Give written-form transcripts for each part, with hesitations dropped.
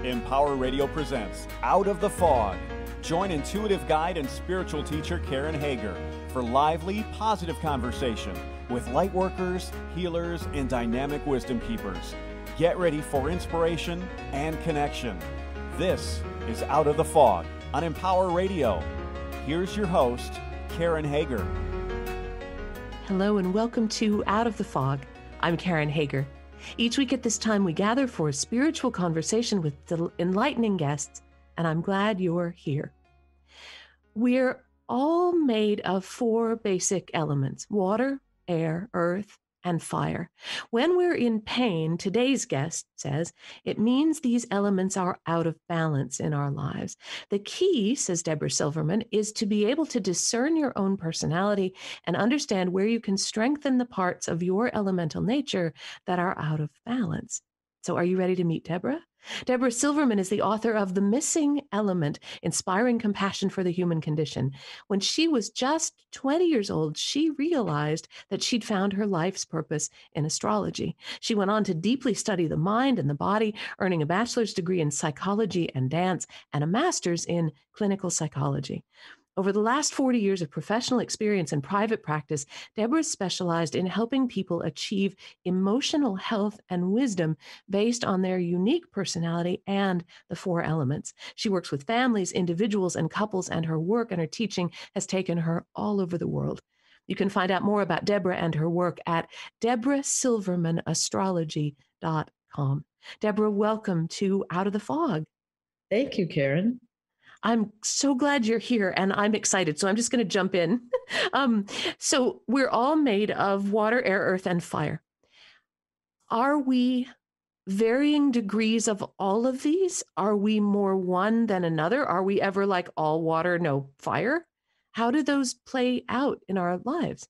Empower Radio presents Out of the Fog. Join intuitive guide and spiritual teacher Karen Hager for lively, positive conversation with light workers, healers, and dynamic wisdom keepers. Get ready for inspiration and connection. This is Out of the Fog on Empower Radio. Here's your host, Karen Hager. Hello and welcome to Out of the Fog. I'm Karen Hager. Each week at this time, we gather for a spiritual conversation with enlightening guests, and I'm glad you're here. We're all made of four basic elements: water, air, earth, and fire. When we're in pain, today's guest says, it means these elements are out of balance in our lives. The key, says Debra Silverman, is to be able to discern your own personality and understand where you can strengthen the parts of your elemental nature that are out of balance. So are you ready to meet Deborah? Debra Silverman is the author of The Missing Element, Inspiring Compassion for the Human Condition. When she was just 20 years old, she realized that she'd found her life's purpose in astrology. She went on to deeply study the mind and the body, earning a bachelor's degree in psychology and dance and a master's in clinical psychology. Over the last 40 years of professional experience in private practice, Deborah specialized in helping people achieve emotional health and wisdom based on their unique personality and the four elements. She works with families, individuals, and couples, and her work and her teaching has taken her all over the world. You can find out more about Deborah and her work at debrasilvermanastrology.com. Deborah, welcome to Out of the Fog. Thank you, Karen. I'm so glad you're here and I'm excited. So I'm just going to jump in. So we're all made of water, air, earth, and fire. Are we varying degrees of all of these? Are we more one than another? Are we ever like all water, no fire? How do those play out in our lives?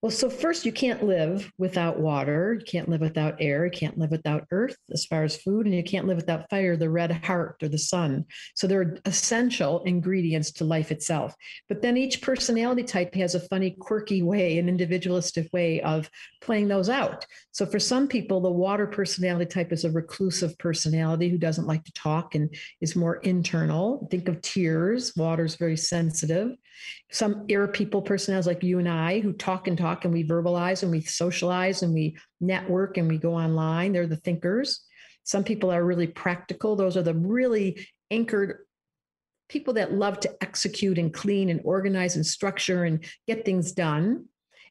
Well, so first, you can't live without water. You can't live without air. You can't live without earth as far as food. And you can't live without fire, the red heart or the sun. So they're essential ingredients to life itself. But then each personality type has a funny, quirky way, an individualistic way of playing those out. So for some people, the water personality type is a reclusive personality who doesn't like to talk and is more internal. Think of tears. Water is very sensitive. Some air people personalities like you and I who talk and we verbalize and we socialize and we network and we go online. They're the thinkers. Some people are really practical. Those are the really anchored people that love to execute and clean and organize and structure and get things done.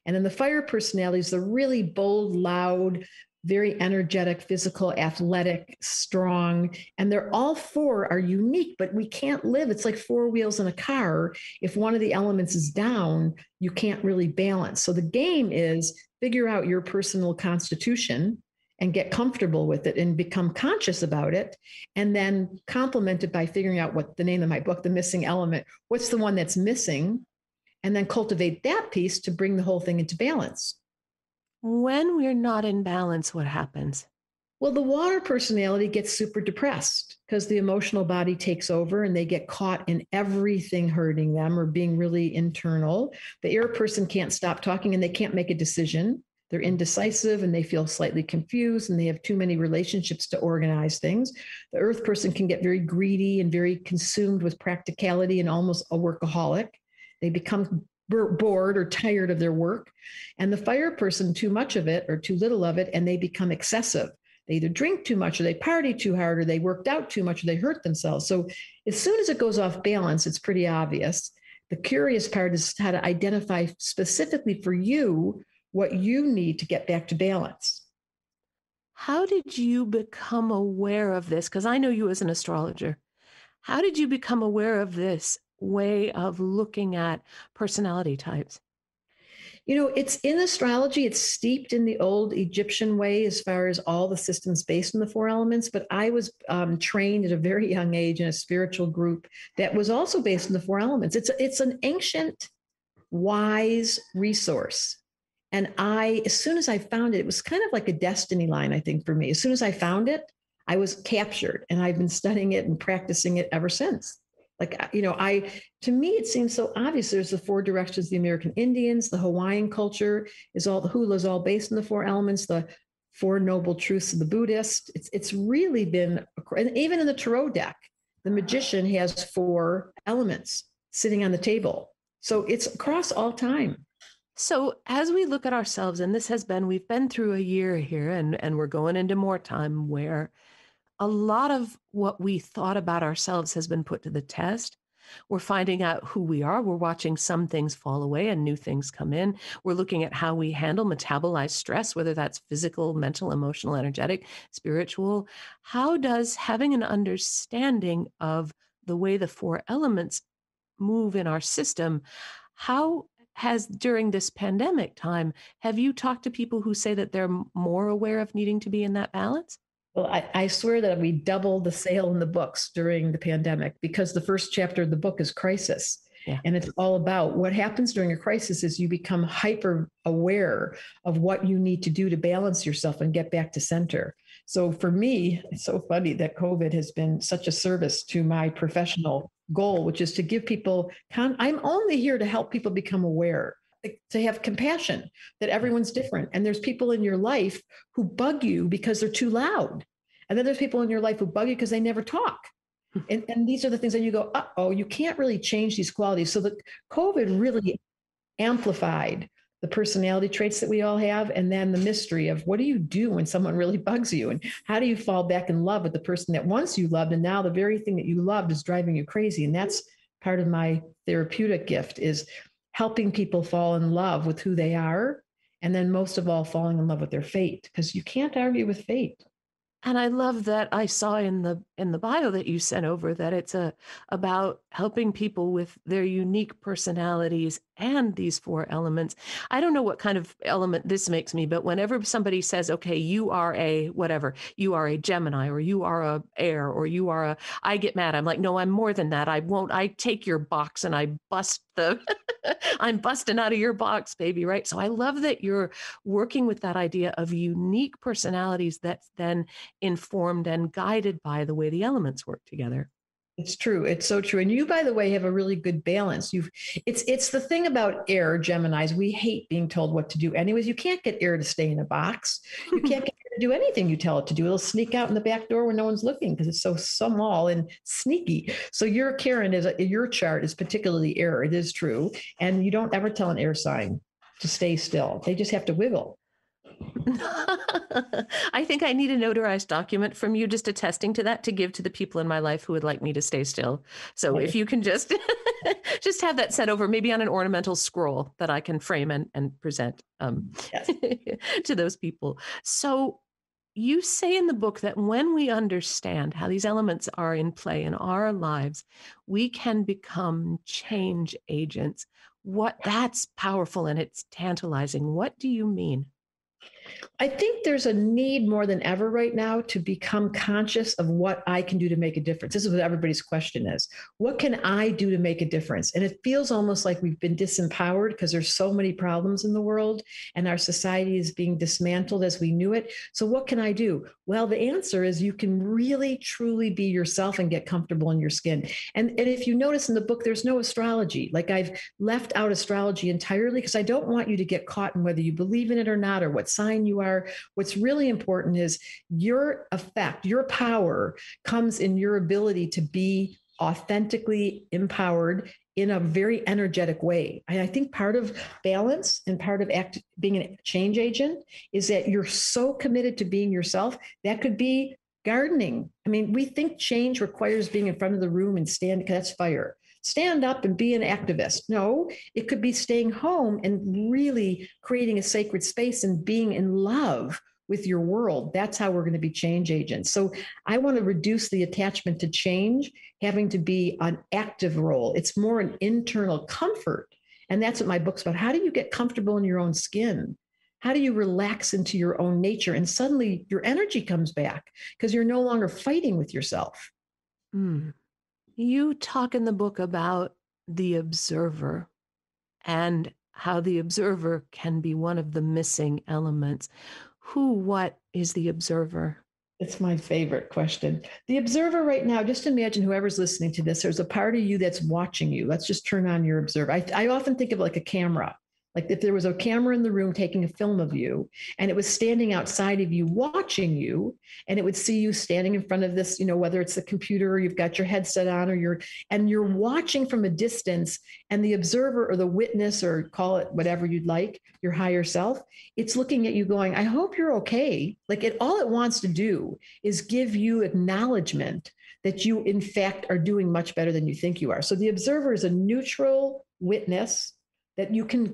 And then the fire personalities, the really bold, loud, very energetic, physical, athletic, strong. And they're all four are unique, but we can't live. It's like four wheels in a car. If one of the elements is down, you can't really balance. So the game is figure out your personal constitution and get comfortable with it and become conscious about it. And then complement it by figuring out what the name of my book, The Missing Element, what's the one that's missing? And then cultivate that piece to bring the whole thing into balance. When we're not in balance, what happens? Well, the water personality gets super depressed because the emotional body takes over and they get caught in everything hurting them or being really internal. The air person can't stop talking and they can't make a decision. They're indecisive and they feel slightly confused and they have too many relationships to organize things. The earth person can get very greedy and very consumed with practicality and almost a workaholic. They become bored or tired of their work. And the fire person, too much of it or too little of it, and they become excessive. They either drink too much or they party too hard or they worked out too much or they hurt themselves. So as soon as it goes off balance, it's pretty obvious. The curious part is how to identify specifically for you what you need to get back to balance. How did you become aware of this? Because I know you as an astrologer. How did you become aware of this way of looking at personality types? You know, it's in astrology, it's steeped in the old Egyptian way as far as all the systems based on the four elements. But I was trained at a very young age in a spiritual group that was also based on the four elements. It's an ancient, wise resource. And as soon as I found it, it was kind of like a destiny line, I think, for me. As soon as I found it, I was captured and I've been studying it and practicing it ever since. Like, you know, to me, it seems so obvious. There's the four directions of the American Indians, the Hawaiian culture the hula is all based on the four elements, the Four Noble Truths of the Buddhist. It's really been a and even in the tarot deck, the magician has 4 elements sitting on the table. So it's across all time. So as we look at ourselves, and we've been through a year here, and we're going into more time where a lot of what we thought about ourselves has been put to the test. We're finding out who we are. We're watching some things fall away and new things come in. We're looking at how we handle, metabolize stress, whether that's physical, mental, emotional, energetic, spiritual. How does having an understanding of the way the 4 elements move in our system, how has, during this pandemic time, have you talked to people who say that they're more aware of needing to be in that balance? Well, I swear that we doubled the sale in the books during the pandemic because the first chapter of the book is crisis. Yeah. And it's all about what happens during a crisis is you become hyper aware of what you need to do to balance yourself and get back to center. So for me, it's so funny that COVID has been such a service to my professional goal, which is to give people, I'm only here to help people become aware, to have compassion that everyone's different. And there's people in your life who bug you because they're too loud. And then there's people in your life who bug you because they never talk. And these are the things that you go, oh, you can't really change these qualities. So the COVID really amplified the personality traits that we all have. And then the mystery of what do you do when someone really bugs you? And how do you fall back in love with the person that once you loved, and now the very thing that you loved is driving you crazy? And that's part of my therapeutic gift, is helping people fall in love with who they are. And then most of all, falling in love with their fate, because you can't argue with fate. And I love that I saw in the bio that you sent over that it's about helping people with their unique personalities and these 4 elements. I don't know what kind of element this makes me, but whenever somebody says, okay, you are a whatever, you are a Gemini, or you are a air, or you are I get mad. I'm like, no, I'm more than that. I take your box and I bust I'm busting out of your box, baby. Right. So I love that you're working with that idea of unique personalities that's then informed and guided by the way the elements work together. It's true. It's so true. And you, by the way, have a really good balance. It's the thing about air Geminis. We hate being told what to do. Anyways, you can't get air to stay in a box. You can't get air to do anything you tell it to do. It'll sneak out in the back door when no one's looking because it's so small and sneaky. So your Karen your chart is particularly air. It is true. And you don't ever tell an air sign to stay still. They just have to wiggle. I think I need a notarized document from you just attesting to that to give to the people in my life who would like me to stay still. So if you can just just have that set over, maybe on an ornamental scroll that I can frame and present to those people. So you say in the book that when we understand how these elements are in play in our lives, we can become change agents. That's powerful and it's tantalizing. What do you mean? I think there's a need more than ever right now to become conscious of what I can do to make a difference. This is what everybody's question is. What can I do to make a difference? And it feels almost like we've been disempowered because there's so many problems in the world and our society is being dismantled as we knew it. So what can I do? Well, the answer is you can really, truly be yourself and get comfortable in your skin. And if you notice in the book, there's no astrology. Like I've left out astrology entirely because I don't want you to get caught in whether you believe in it or not, or what sign you are. What's really important is your effect, your power comes in your ability to be authentically empowered in a very energetic way. And I think part of balance and part of being a change agent is that you're so committed to being yourself. That could be gardening. I mean, we think change requires being in front of the room and that's fire. Stand up and be an activist. No, it could be staying home and really creating a sacred space and being in love with your world. That's how we're going to be change agents. So I want to reduce the attachment to change, having to be an active role. It's more an internal comfort. And that's what my book's about. How do you get comfortable in your own skin? How do you relax into your own nature? And suddenly your energy comes back because you're no longer fighting with yourself. You talk in the book about the observer and how the observer can be one of the missing elements. What is the observer? It's my favorite question. The observer right now, just imagine whoever's listening to this, there's a part of you that's watching you. Let's just turn on your observer. I often think of it like a camera. Like if there was a camera in the room taking a film of you and it was standing outside of you, watching you, and it would see you standing in front of this, whether it's the computer or you've got your headset on or you're watching from a distance, and the observer or the witness, or call it whatever you'd like, your higher self, it's looking at you going, I hope you're okay. Like all it wants to do is give you acknowledgement that you in fact are doing much better than you think you are. So the observer is a neutral witness that you can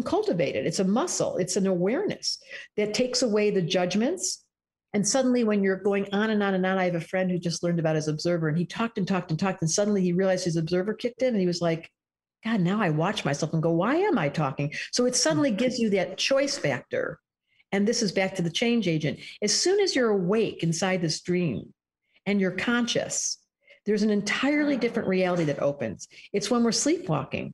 cultivate it. It's a muscle. It's an awareness that takes away the judgments. And suddenly when you're going on and on and on, I have a friend who just learned about his observer, and he talked and talked and talked. And suddenly he realized his observer kicked in, and he was like, God, now I watch myself and go, why am I talking? So it suddenly gives you that choice factor. And this is back to the change agent. As soon as you're awake inside this dream and you're conscious, there's an entirely different reality that opens. It's when we're sleepwalking.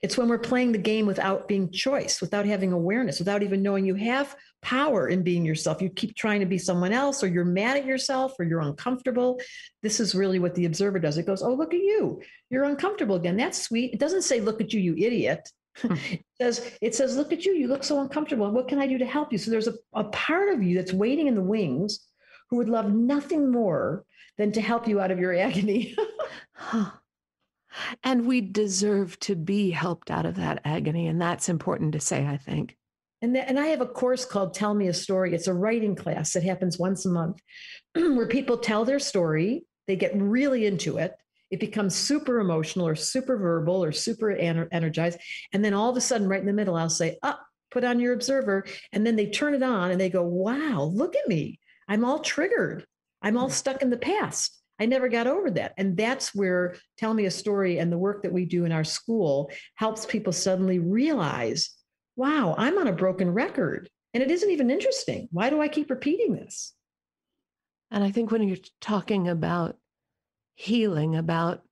It's when we're playing the game without being choice, without having awareness, without even knowing you have power in being yourself. You keep trying to be someone else, or you're mad at yourself, or you're uncomfortable. This is really what the observer does. It goes, oh, look at you. You're uncomfortable again. That's sweet. It doesn't say, look at you, you idiot. It says, look at you. You look so uncomfortable. What can I do to help you? So there's a part of you that's waiting in the wings who would love nothing more than to help you out of your agony. And we deserve to be helped out of that agony. And that's important to say, I think. And I have a course called Tell Me a Story. It's a writing class that happens once a month where people tell their story. They get really into it. It becomes super emotional or super verbal or super energized. And then all of a sudden, right in the middle, I'll say, put on your observer. And then they turn it on and they go, wow, look at me. I'm all triggered. I'm all stuck in the past. I never got over that. And that's where Tell Me a Story and the work that we do in our school helps people suddenly realize, wow, I'm on a broken record and it isn't even interesting. Why do I keep repeating this? And I think when you're talking about healing, about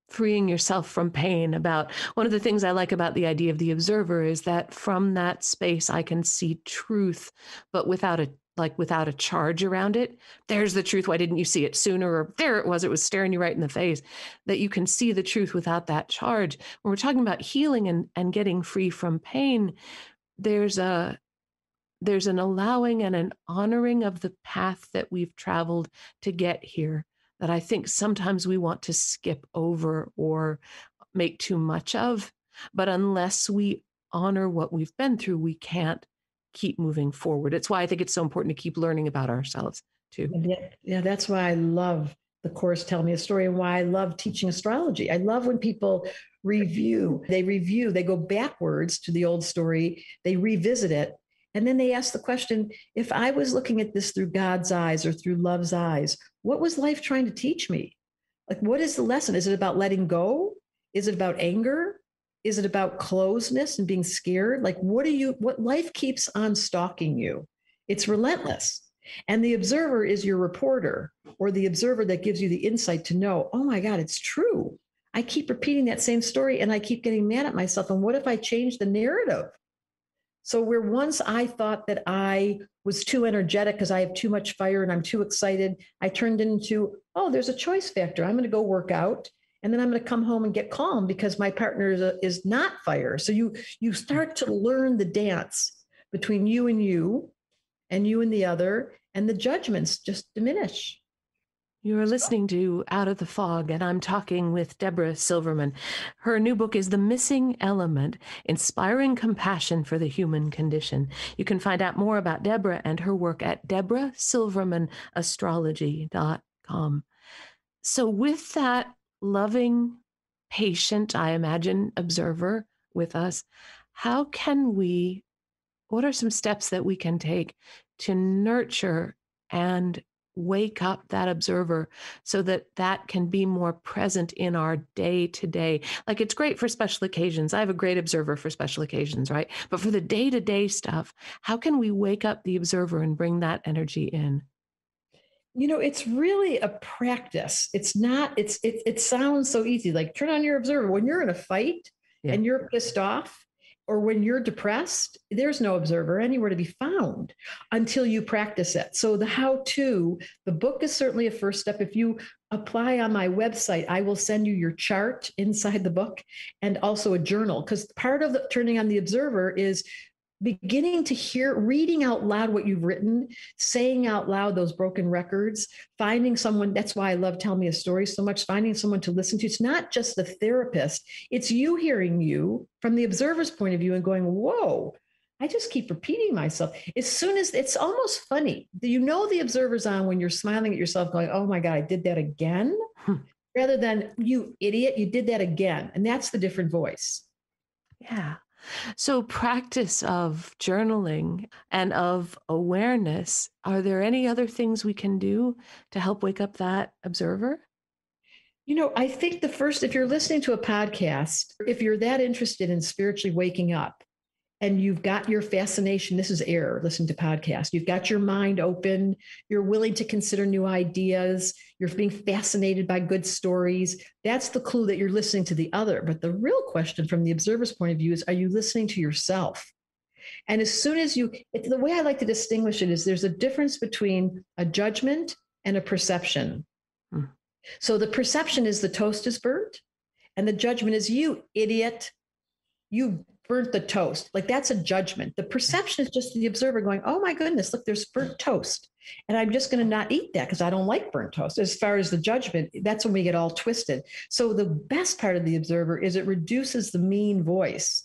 freeing yourself from pain, about one of the things I like about the idea of the observer is that from that space, I can see truth, but without a charge around it. There's the truth. Why didn't you see it sooner? Or there it was staring you right in the face. That you can see the truth without that charge. When we're talking about healing and getting free from pain, there's an allowing and an honoring of the path that we've traveled to get here that I think sometimes we want to skip over or make too much of. But unless we honor what we've been through, we can't keep moving forward. It's why I think it's so important to keep learning about ourselves too. Yeah, that's why I love the course Tell Me a Story, and why I love teaching astrology. I love when people review, they go backwards to the old story, they revisit it, and then they ask the question, if I was looking at this through God's eyes or through love's eyes, what was life trying to teach me? Like, what is the lesson? Is it about letting go? Is it about anger? Is it about closeness and being scared? Like, what life keeps on stalking you? It's relentless. And the observer is your reporter, or the observer that gives you the insight to know, oh my God, it's true. I keep repeating that same story and I keep getting mad at myself. And what if I change the narrative? So where once I thought that I was too energetic because I have too much fire and I'm too excited, I turned into, oh, there's a choice factor. I'm going to go work out. And then I'm going to come home and get calm because my partner is not fire. So you start to learn the dance between you and you and the other, and the judgments just diminish. You are listening to Out of the Fog, and I'm talking with Debra Silverman. Her new book is The Missing Element, Inspiring Compassion for the Human Condition. You can find out more about Deborah and her work at debrasilvermanastrology.com. So with that loving, patient, I imagine, observer with us, what are some steps that we can take to nurture and wake up that observer so that that can be more present in our day-to-day? Like, it's great for special occasions. I have a great observer for special occasions, right? But for the day-to-day stuff, how can we wake up the observer and bring that energy in? It's really a practice. It's not, it sounds so easy. Like, turn on your observer when you're in a fight and you're pissed off, or when you're depressed, there's no observer anywhere to be found until you practice it. So the how-to, the book is certainly a first step. If you apply on my website, I will send you your chart inside the book and also a journal, because part of turning on the observer is beginning to hear, reading out loud what you've written, saying out loud those broken records, finding someone. That's why I love Tell Me a Story so much, finding someone to listen to. It's not just the therapist, it's you hearing you from the observer's point of view and going, whoa, I just keep repeating myself. As soon as, it's almost funny. The observer's on when you're smiling at yourself going, oh my God, I did that again. Rather than, you idiot, you did that again. And that's the different voice. Yeah. So practice of journaling and of awareness, are there any other things we can do to help wake up that observer? I think the first, if you're listening to a podcast, if you're that interested in spiritually waking up and you've got your fascination, this is air, listen to podcasts, you've got your mind open, you're willing to consider new ideas, you're being fascinated by good stories, that's the clue that you're listening to the other. But the real question from the observer's point of view is, are you listening to yourself? And as soon as the way I like to distinguish it is there's a difference between a judgment and a perception. So the perception is the toast is burnt, and the judgment is, you idiot, you burnt the toast. Like, that's a judgment. The perception is just the observer going, oh my goodness, look, there's burnt toast. And I'm just going to not eat that because I don't like burnt toast. As far as the judgment, that's when we get all twisted. So the best part of the observer is it reduces the mean voice,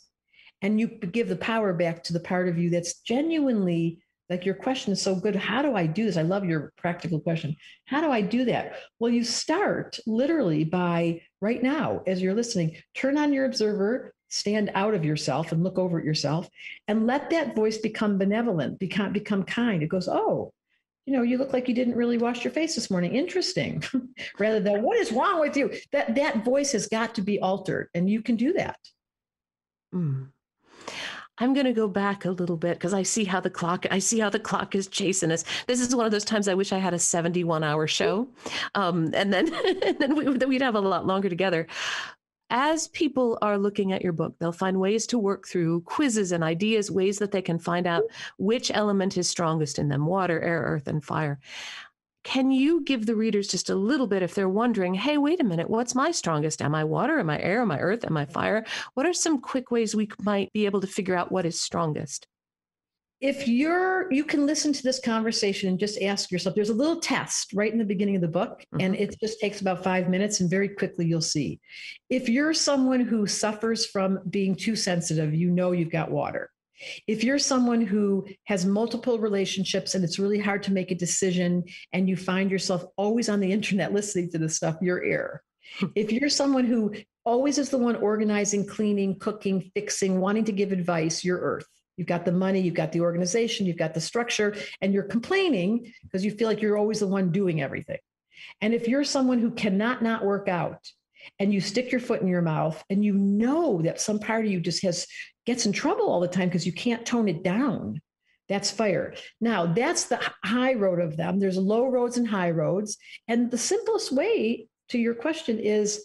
and you give the power back to the part of you that's genuinely, like, your question is so good. How do I do this? I love your practical question. How do I do that? Well, you start literally by, right now, as you're listening, turn on your observer, stand out of yourself and look over at yourself, and let that voice become benevolent, become kind. It goes, oh, you look like you didn't really wash your face this morning. Interesting. Rather than, what is wrong with you? That voice has got to be altered, and you can do that. I'm going to go back a little bit because I see how the clock is chasing us. This is one of those times I wish I had a 71-hour show. And then we'd have a lot longer together. As people are looking at your book, they'll find ways to work through quizzes and ideas, ways that they can find out which element is strongest in them: water, air, earth, and fire. Can you give the readers just a little bit, if they're wondering, hey, wait a minute, what's my strongest? Am I water? Am I air? Am I earth? Am I fire? What are some quick ways we might be able to figure out what is strongest? If you can listen to this conversation and just ask yourself, there's a little test right in the beginning of the book, and it just takes about 5 minutes, and very quickly you'll see. If you're someone who suffers from being too sensitive, you've got water. If you're someone who has multiple relationships and it's really hard to make a decision, and you find yourself always on the internet listening to this stuff, you're air. If you're someone who always is the one organizing, cleaning, cooking, fixing, wanting to give advice, you're earth. You've got the money, you've got the organization, you've got the structure, and you're complaining because you feel like you're always the one doing everything. And if you're someone who cannot not work out, and you stick your foot in your mouth, and you know that some part of you just gets in trouble all the time because you can't tone it down, that's fire. Now, that's the high road of them. There's low roads and high roads. And the simplest way to your question is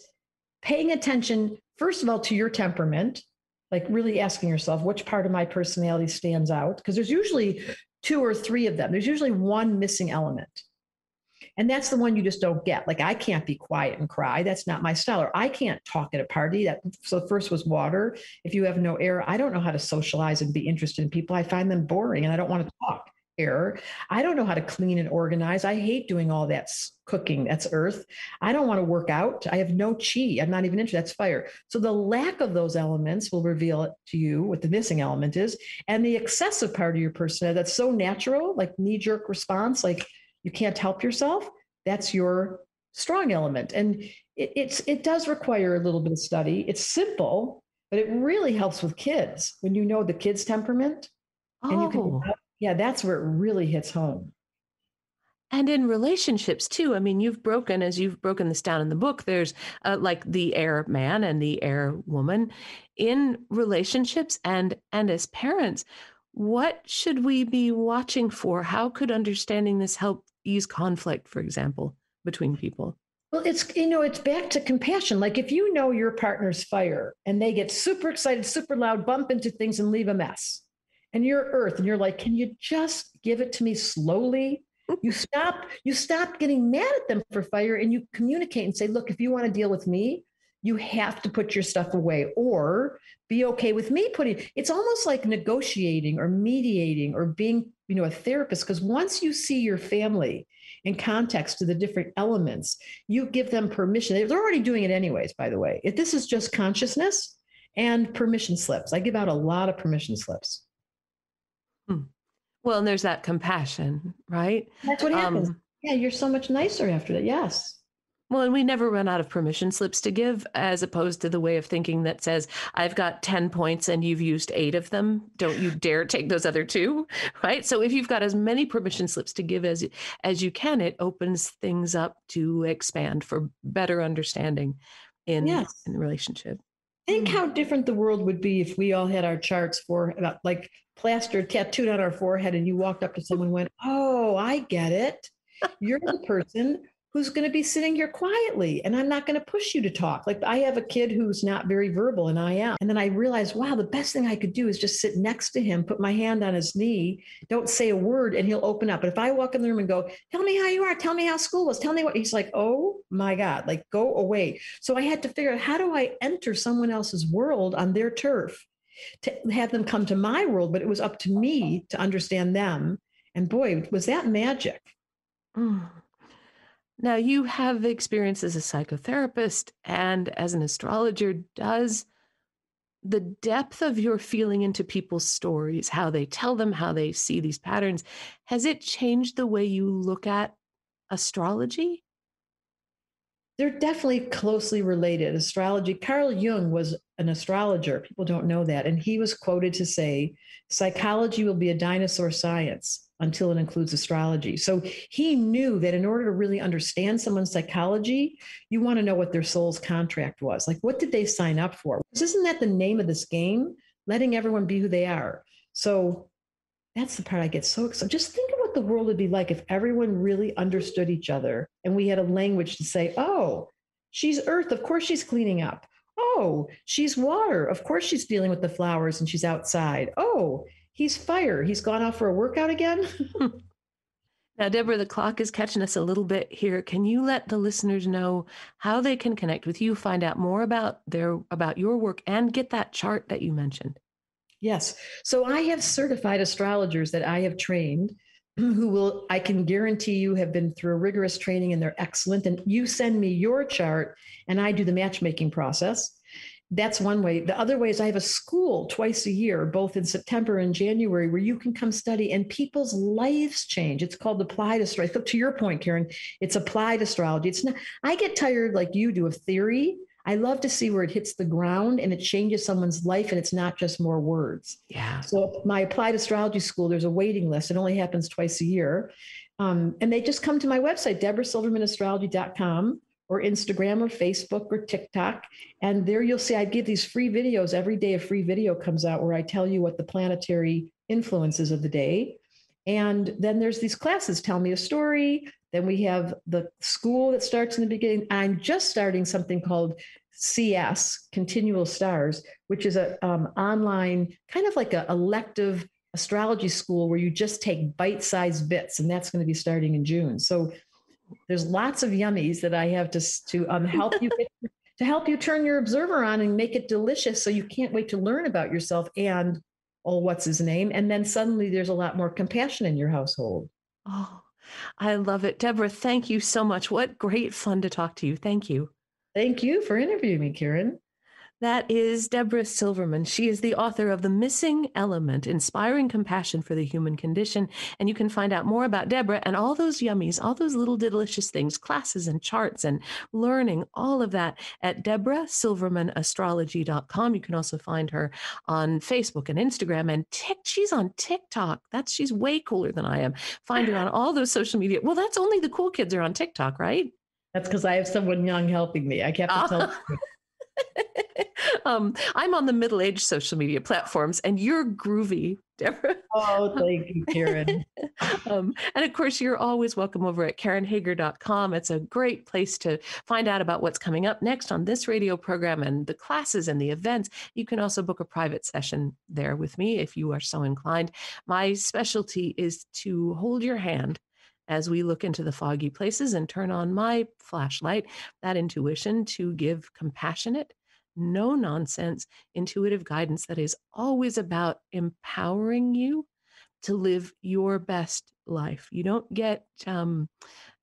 paying attention, first of all, to your temperament, like really asking yourself, which part of my personality stands out? Because there's usually 2 or 3 of them. There's usually one missing element. And that's the one you just don't get. Like, I can't be quiet and cry. That's not my style. Or I can't talk at a party. So the first was water. If you have no air, I don't know how to socialize and be interested in people. I find them boring and I don't want to talk. Air. I don't know how to clean and organize. I hate doing all that cooking. That's earth. I don't want to work out. I have no chi. I'm not even interested. That's fire. So the lack of those elements will reveal it to you what the missing element is. And the excessive part of your personality that's so natural, like knee-jerk response, like you can't help yourself, that's your strong element. And it does require a little bit of study. It's simple, but it really helps with kids when you know the kid's temperament. And you can, that's where it really hits home. And in relationships too. I mean, you've broken this down in the book, there's like the air man and the air woman in relationships and as parents. What should we be watching for? How could understanding this help ease conflict, for example, between people? Well, it's back to compassion. Like if you know your partner's fire and they get super excited, super loud, bump into things and leave a mess, and you're earth and you're like, can you just give it to me slowly? You stop getting mad at them for fire and you communicate and say, look, if you want to deal with me, you have to put your stuff away or be okay with me putting it's almost like negotiating or mediating or being, a therapist. Because once you see your family in context to the different elements, you give them permission. They're already doing it anyways, by the way. If this is just consciousness and permission slips, I give out a lot of permission slips. Hmm. Well, and there's that compassion, right? That's what happens. Yeah, you're so much nicer after that. Yes. Well, and we never run out of permission slips to give, as opposed to the way of thinking that says, I've got 10 points and you've used 8 of them. Don't you dare take those other 2, right? So if you've got as many permission slips to give as you can, it opens things up to expand for better understanding in the relationship. Think how different the world would be if we all had our charts for like plastered, tattooed on our forehead, and you walked up to someone and went, oh, I get it. You're the person who's going to be sitting here quietly, and I'm not going to push you to talk. Like I have a kid who's not very verbal, and I am. And then I realized, wow, the best thing I could do is just sit next to him, put my hand on his knee, don't say a word, and he'll open up. But if I walk in the room and go, tell me how you are, tell me how school was, tell me what, he's like, oh my God, like go away. So I had to figure out, how do I enter someone else's world on their turf to have them come to my world? But it was up to me to understand them. And boy, was that magic. Now, you have experience as a psychotherapist and as an astrologer. Does the depth of your feeling into people's stories, how they tell them, how they see these patterns, has it changed the way you look at astrology? They're definitely closely related. Astrology, Carl Jung was an astrologer. People don't know that. And he was quoted to say, psychology will be a dinosaur science until it includes astrology. So he knew that in order to really understand someone's psychology, you want to know what their soul's contract was. Like, what did they sign up for? Isn't that the name of this game? Letting everyone be who they are. So that's the part I get so excited. Just think of what the world would be like if everyone really understood each other and we had a language to say, oh, she's earth. Of course she's cleaning up. Oh, she's water. Of course she's dealing with the flowers and she's outside. Oh, he's fire. He's gone off for a workout again. Now, Deborah, the clock is catching us a little bit here. Can you let the listeners know how they can connect with you, find out more about your work, and get that chart that you mentioned? Yes. So I have certified astrologers that I have trained I can guarantee you have been through a rigorous training and they're excellent. And you send me your chart and I do the matchmaking process. That's one way. The other way is I have a school twice a year, both in September and January, where you can come study and people's lives change. It's called applied astrology. To your point, Karen, it's applied astrology. It's not, I get tired like you do of theory. I love to see where it hits the ground and it changes someone's life and it's not just more words. Yeah. So my applied astrology school, there's a waiting list. It only happens twice a year. And they just come to my website, debrasilvermanastrology.com, or Instagram or Facebook or TikTok. And there you'll see I give these free videos. Every day a free video comes out where I tell you what the planetary influences of the day. And then there's these classes, Tell Me a Story. Then we have the school that starts in the beginning. I'm just starting something called CS, Continual Stars, which is a online, kind of like a elective astrology school where you just take bite-sized bits. And that's going to be starting in June. So there's lots of yummies that I have to help you to help you turn your observer on and make it delicious. So you can't wait to learn about yourself and, oh, what's his name? And then suddenly there's a lot more compassion in your household. Oh, I love it. Deborah, thank you so much. What great fun to talk to you. Thank you. Thank you for interviewing me, Karen. That is Debra Silverman. She is the author of The Missing Element, Inspiring Compassion for the Human Condition. And you can find out more about Deborah and all those yummies, all those little delicious things, classes and charts and learning, all of that at debrasilvermanastrology.com. You can also find her on Facebook and Instagram and she's on TikTok. She's way cooler than I am. Find her on all those social media. Well, that's only the cool kids are on TikTok, right? That's because I have someone young helping me. I have to tell you. I'm on the middle-aged social media platforms, and you're groovy, Deborah. Oh, thank you, Karen. And of course, you're always welcome over at KarenHager.com. It's a great place to find out about what's coming up next on this radio program and the classes and the events. You can also book a private session there with me if you are so inclined. My specialty is to hold your hand as we look into the foggy places and turn on my flashlight, that intuition, to give compassionate, no nonsense, intuitive guidance that is always about empowering you to live your best life. You don't get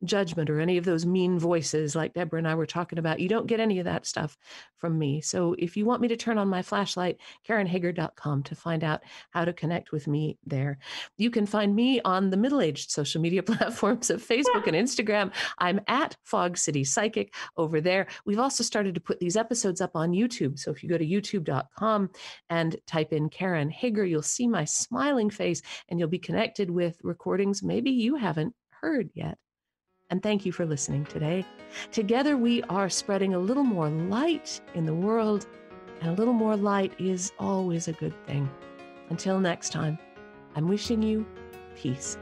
judgment or any of those mean voices like Deborah and I were talking about. You don't get any of that stuff from me. So if you want me to turn on my flashlight, KarenHager.com to find out how to connect with me there. You can find me on the middle-aged social media platforms of Facebook and Instagram. I'm at Fog City Psychic over there. We've also started to put these episodes up on YouTube. So if you go to youtube.com and type in Karen Hager, you'll see my smiling face and you'll be connected with recordings maybe you haven't heard yet. And thank you for listening today. Together, we are spreading a little more light in the world, and a little more light is always a good thing. Until next time, I'm wishing you peace.